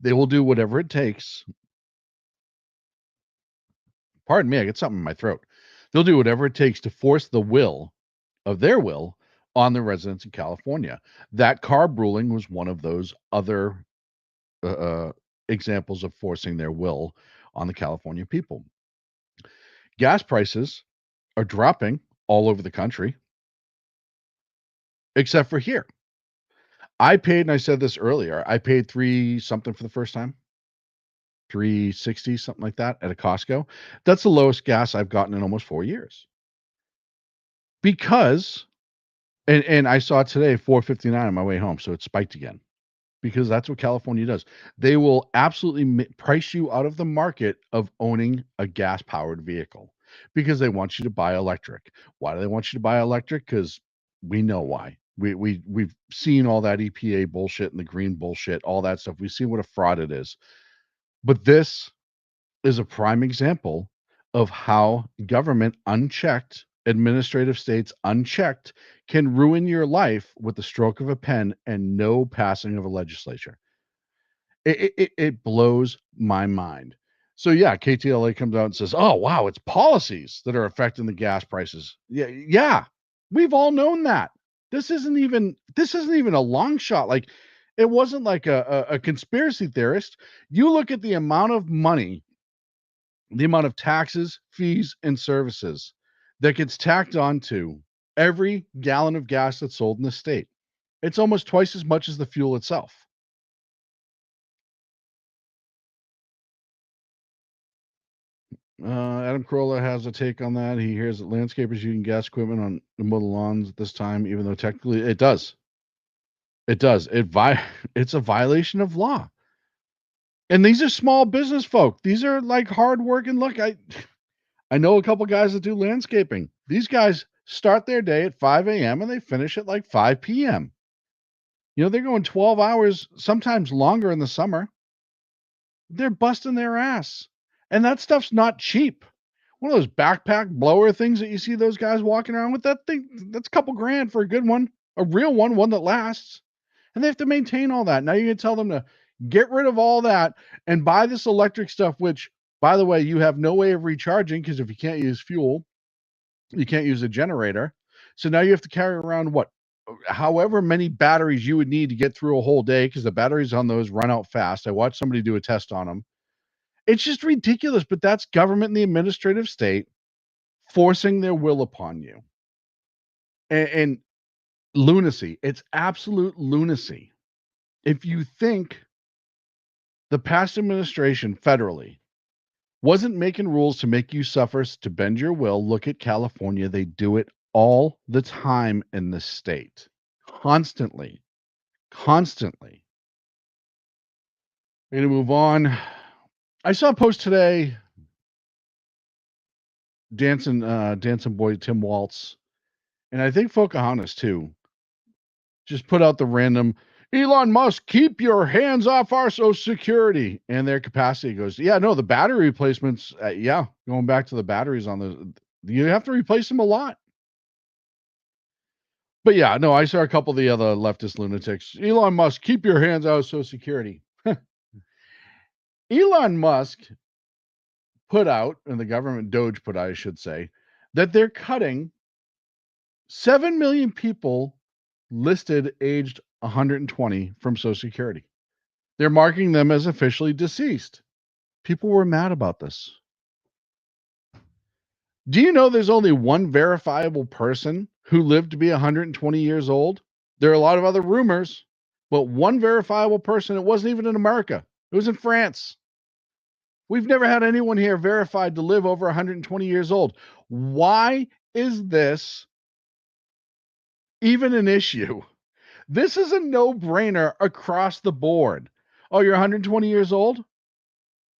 they will do whatever it takes. Pardon me, I get something in my throat. They'll do whatever it takes to force the will of their will on the residents of California. That CARB ruling was one of those other examples of forcing their will on the California people. Gas prices are dropping all over the country, except for here. I paid, and I said this earlier, I paid $3 something for the first time, $3.60, something like that, at a Costco. That's the lowest gas I've gotten in almost 4 years. Because, and I saw it today, $4.59 on my way home, so it spiked again. Because that's what California does. They will absolutely price you out of the market of owning a gas-powered vehicle, because they want you to buy electric. Why do they want you to buy electric? Because we know why. We've seen all that EPA bullshit and the green bullshit, all that stuff. We've seen what a fraud it is. But this is a prime example of how government unchecked, administrative states unchecked, can ruin your life with the stroke of a pen and no passing of a legislature. It blows my mind. So yeah, KTLA comes out and says, oh wow, it's policies that are affecting the gas prices. Yeah, we've all known that. This isn't even a long shot. Like, it wasn't like a conspiracy theorist. You look at the amount of money, the amount of taxes, fees, and services that gets tacked onto every gallon of gas that's sold in the state. It's almost twice as much as the fuel itself. Adam Carolla has a take on that. He hears that landscapers using gas equipment on the mow the lawns at this time, even though technically it does. It does. It's a violation of law. And these are small business folk. These are like hardworking. Look, I know a couple guys that do landscaping. These guys start their day at 5 a.m. and they finish at like 5 p.m. You know, they're going 12 hours, sometimes longer in the summer. They're busting their ass. And that stuff's not cheap. One of those backpack blower things that you see those guys walking around with, that thing, that's a couple grand for a good one, a real one that lasts. And they have to maintain all that. Now you're going to tell them to get rid of all that and buy this electric stuff, which, by the way, you have no way of recharging, because if you can't use fuel, you can't use a generator. So now you have to carry around however many batteries you would need to get through a whole day, because the batteries on those run out fast. I watched somebody do a test on them. It's just ridiculous, but that's government in the administrative state forcing their will upon you. And lunacy. It's absolute lunacy. If you think the past administration federally wasn't making rules to make you suffer, to bend your will, look at California. They do it all the time in the state. Constantly. Constantly. We're going to move on. I saw a post today. Dancing boy Tim Waltz, and I think Pocahontas too, just put out the random Elon Musk, keep your hands off our Social Security, and their capacity goes, yeah, no, the battery replacements, going back to the batteries on you have to replace them a lot. But yeah, no, I saw a couple of the other leftist lunatics. Elon Musk, keep your hands out of Social Security. Elon Musk put out, and the government Doge put out, I should say, that they're cutting 7 million people listed aged 120 from Social Security. They're marking them as officially deceased. People were mad about this. Do you know there's only one verifiable person who lived to be 120 years old? There are a lot of other rumors, but one verifiable person, it wasn't even in America. It was in France. We've never had anyone here verified to live over 120 years old. Why is this even an issue? This is a no-brainer across the board. Oh, you're 120 years old?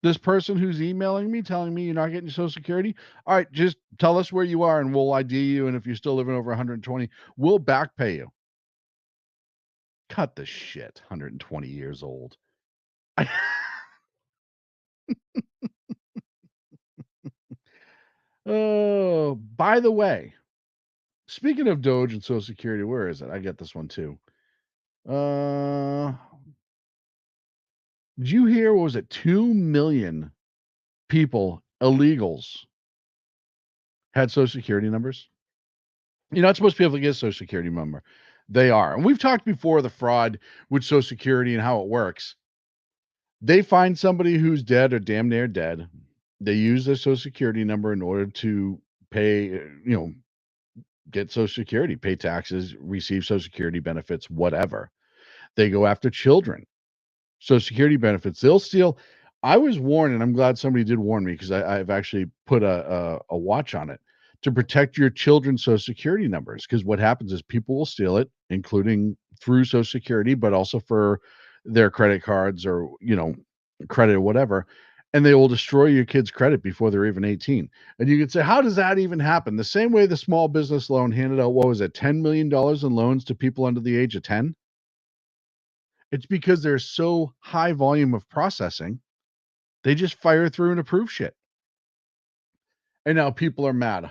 This person who's emailing me, telling me you're not getting Social Security? All right, just tell us where you are and we'll ID you. And if you're still living over 120, we'll back pay you. Cut the shit, 120 years old. Oh, by the way, speaking of Doge and Social Security, where is it? I get this one too. Did you hear, what was it? 2 million people, illegals, had Social Security numbers. You're not supposed to be able to get a Social Security number. They are. And we've talked before the fraud with Social Security and how it works. They find somebody who's dead or damn near dead. They use their Social Security number in order to pay, get Social Security, pay taxes, receive Social Security benefits, whatever. They go after children. Social Security benefits. They'll steal. I was warned, and I'm glad somebody did warn me, because I've actually put a watch on it to protect your children's Social Security numbers. Because what happens is people will steal it, including through Social Security, but also for their credit cards or, credit or whatever. And they will destroy your kid's credit before they're even 18. And you could say, how does that even happen? The same way the small business loan handed out, what was it, $10 million in loans to people under the age of 10? It's because there's so high volume of processing, they just fire through and approve shit. And now people are mad.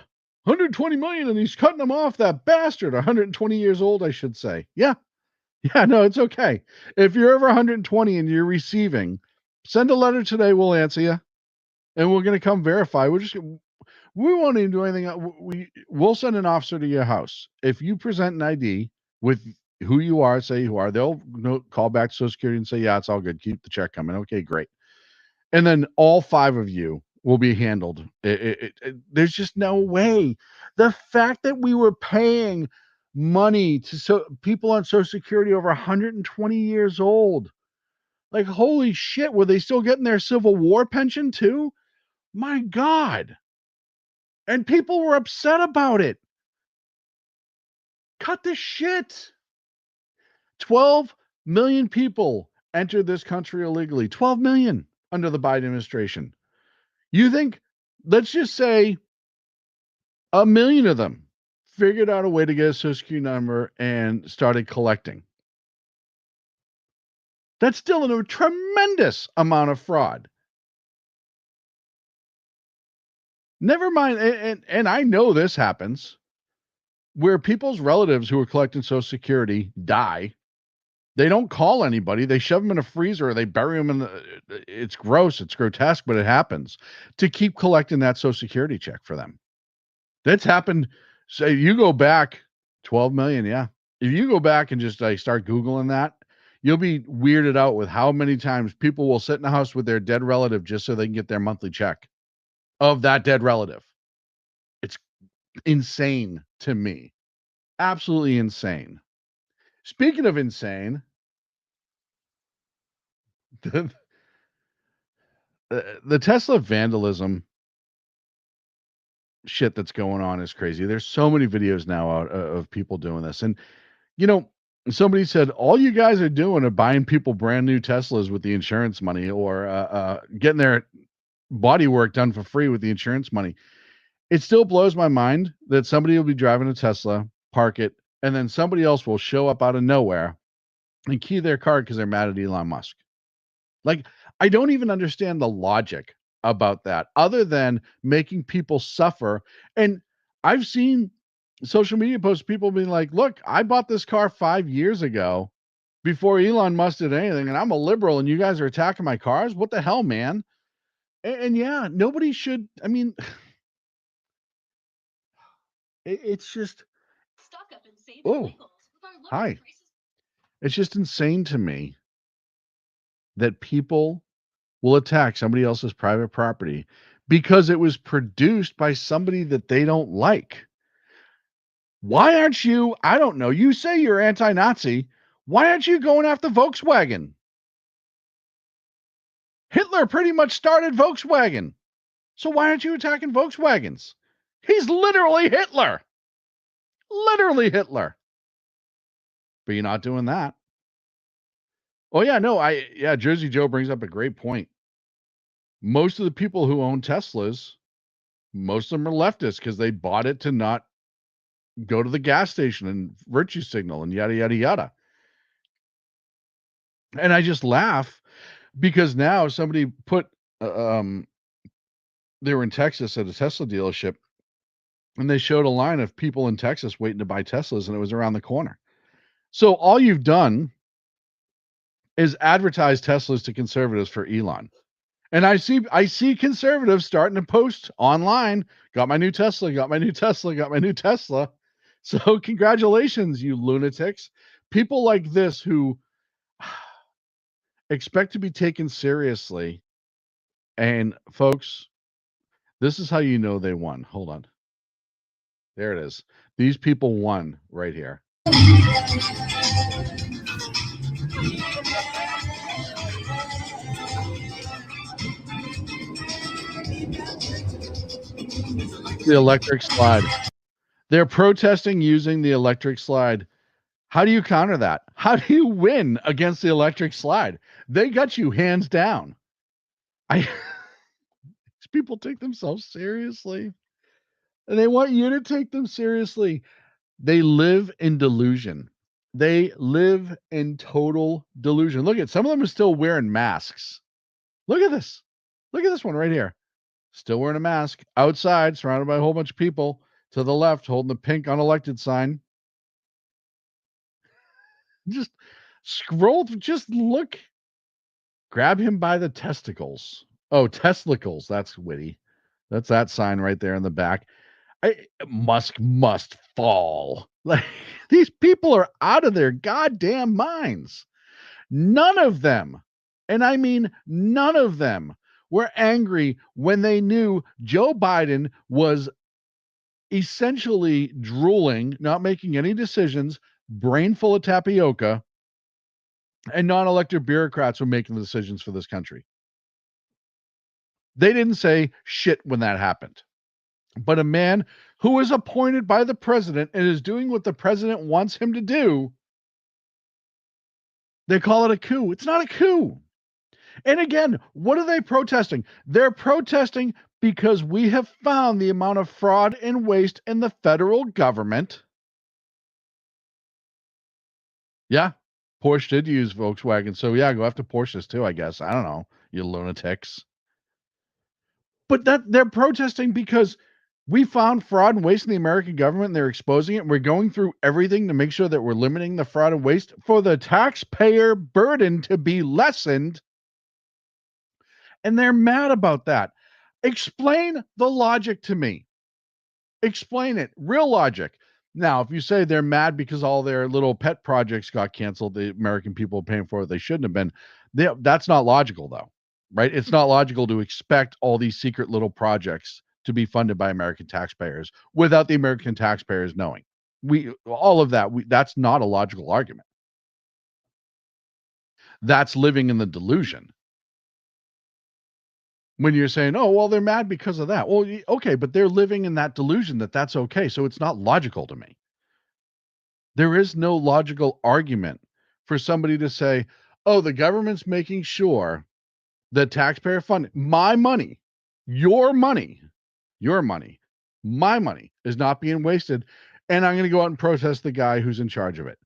120 million and he's cutting them off, that bastard. 120 years old, I should say. Yeah, no, it's okay. If you're over 120 and you're receiving, send a letter today. We'll answer you. And we're going to come verify. We won't even do anything. We'll send an officer to your house. If you present an ID with who you are, say who are, they'll call back to Social Security and say, yeah, it's all good. Keep the check coming. Okay, great. And then all 5 of you will be handled. There's just no way. The fact that we were paying money to people on Social Security over 120 years old, like, holy shit, were they still getting their Civil War pension too? My God. And people were upset about it. Cut the shit. 12 million people entered this country illegally. 12 million under the Biden administration. You think, let's just say 1 million of them figured out a way to get a Social Security number and started collecting. That's still a tremendous amount of fraud. Never mind, and I know this happens, where people's relatives who are collecting Social Security die. They don't call anybody. They shove them in a freezer or they bury them in it's gross. It's grotesque, but it happens to keep collecting that Social Security check for them. That's happened. Say you go back 12 million. Yeah. If you go back and just start Googling that, you'll be weirded out with how many times people will sit in the house with their dead relative just so they can get their monthly check of that dead relative. It's insane to me. Absolutely insane. Speaking of insane, the Tesla vandalism shit that's going on is crazy. There's so many videos now out of people doing this. And, you know, somebody said, all you guys are doing are buying people brand new Teslas with the insurance money or getting their body work done for free with the insurance money. It still blows my mind that somebody will be driving a Tesla, park it, and then somebody else will show up out of nowhere and key their card because they're mad at Elon Musk. Like, I don't even understand the logic about that other than making people suffer. And I've seen social media posts, people being like, look, I bought this car 5 years ago before Elon Musk did anything, and I'm a liberal and you guys are attacking my cars. What the hell, man? And yeah, nobody should. I mean, it's just, oh, hi. It's just insane to me that people will attack somebody else's private property because it was produced by somebody that they don't like. Why aren't you, I don't know, you say you're anti-Nazi. Why aren't you going after Volkswagen? Hitler pretty much started Volkswagen. So why aren't you attacking Volkswagens? He's literally Hitler. Literally Hitler. But you're not doing that. Oh yeah, no, Jersey Joe brings up a great point. Most of the people who own Teslas, most of them are leftists because they bought it to not go to the gas station and virtue signal and yada, yada, yada. And I just laugh because now somebody put, they were in Texas at a Tesla dealership and they showed a line of people in Texas waiting to buy Teslas and it was around the corner. So all you've done is advertise Teslas to conservatives for Elon. And I see conservatives starting to post online, got my new Tesla, got my new Tesla, got my new Tesla. So congratulations, you lunatics. People like this who expect to be taken seriously. And folks, this is how you know they won. Hold on. There it is. These people won right here. The electric slide. They're protesting using the electric slide. How do you counter that? How do you win against the electric slide? They got you hands down. These people take themselves seriously. And they want you to take them seriously. They live in delusion. They live in total delusion. Look at some of them are still wearing masks. Look at this. Look at this one right here. Still wearing a mask outside, surrounded by a whole bunch of people to the left, holding the pink unelected sign. Just scroll, just look. Grab him by the testicles. Oh, testicles. That's witty. That's that sign right there in the back. Musk must fall. Like, these people are out of their goddamn minds. None of them, and I mean none of them, were angry when they knew Joe Biden was essentially drooling, not making any decisions, brain full of tapioca, and non-elected bureaucrats were making the decisions for this country. They didn't say shit when that happened. But a man who is appointed by the president and is doing what the president wants him to do, they call it a coup. It's not a coup. And again, what are they protesting? They're protesting because we have found the amount of fraud and waste in the federal government. Yeah, Porsche did use Volkswagen. So yeah, go after Porsches too, I guess. I don't know, you lunatics. But they're protesting because we found fraud and waste in the American government and they're exposing it. And we're going through everything to make sure that we're limiting the fraud and waste for the taxpayer burden to be lessened. And they're mad about that. Explain the logic to me. Explain it. Real logic. Now, if you say they're mad because all their little pet projects got canceled, the American people are paying for it, they shouldn't have been. That's not logical, though, right? It's not logical to expect all these secret little projects to be funded by American taxpayers without the American taxpayers knowing. That's not a logical argument. That's living in the delusion. When you're saying, oh, well, they're mad because of that. Well, okay, but they're living in that delusion that that's okay. So it's not logical to me. There is no logical argument for somebody to say, oh, the government's making sure that taxpayer funding, my money, your money, my money is not being wasted. And I'm going to go out and protest the guy who's in charge of it.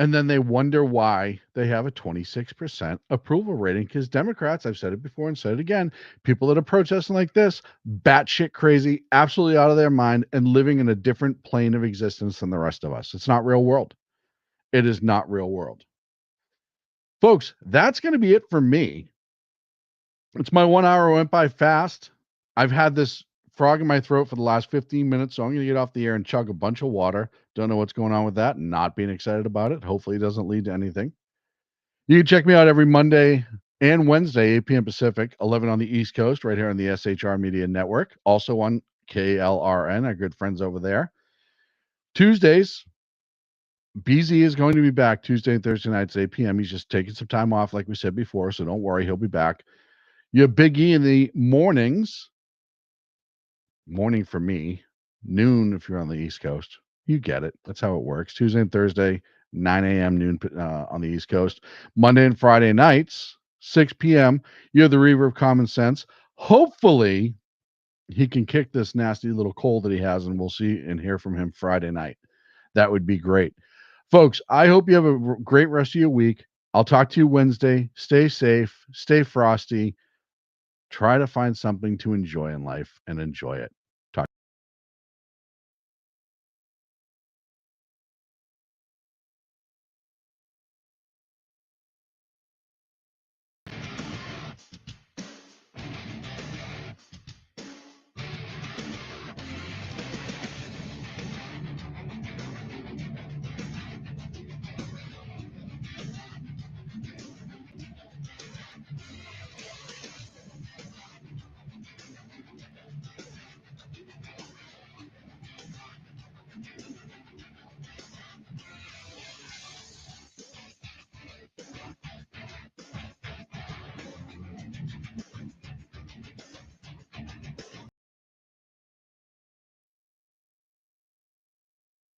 And then they wonder why they have a 26% approval rating, because Democrats, I've said it before and said it again, people that are protesting like this, batshit crazy, absolutely out of their mind, and living in a different plane of existence than the rest of us. It's not real world. It is not real world. Folks, that's going to be it for me. It's my 1 hour went by fast. I've had this frog in my throat for the last 15 minutes, so I'm going to get off the air and chug a bunch of water. Don't know what's going on with that. Not being excited about it. Hopefully it doesn't lead to anything. You can check me out every Monday and Wednesday, 8 p.m. Pacific, 11 on the East Coast, right here on the SHR Media Network. Also on KLRN, our good friends over there. Tuesdays, BZ is going to be back Tuesday and Thursday nights, 8 p.m. He's just taking some time off, like we said before, so don't worry, he'll be back. You have Big E in the mornings. Morning for me, noon if you're on the East Coast. You get it. That's how it works. Tuesday and Thursday, 9 a.m. noon on the East Coast. Monday and Friday nights, 6 p.m. You have the Reaver of Common Sense. Hopefully, he can kick this nasty little cold that he has, and we'll see and hear from him Friday night. That would be great. Folks, I hope you have a great rest of your week. I'll talk to you Wednesday. Stay safe. Stay frosty. Try to find something to enjoy in life and enjoy it.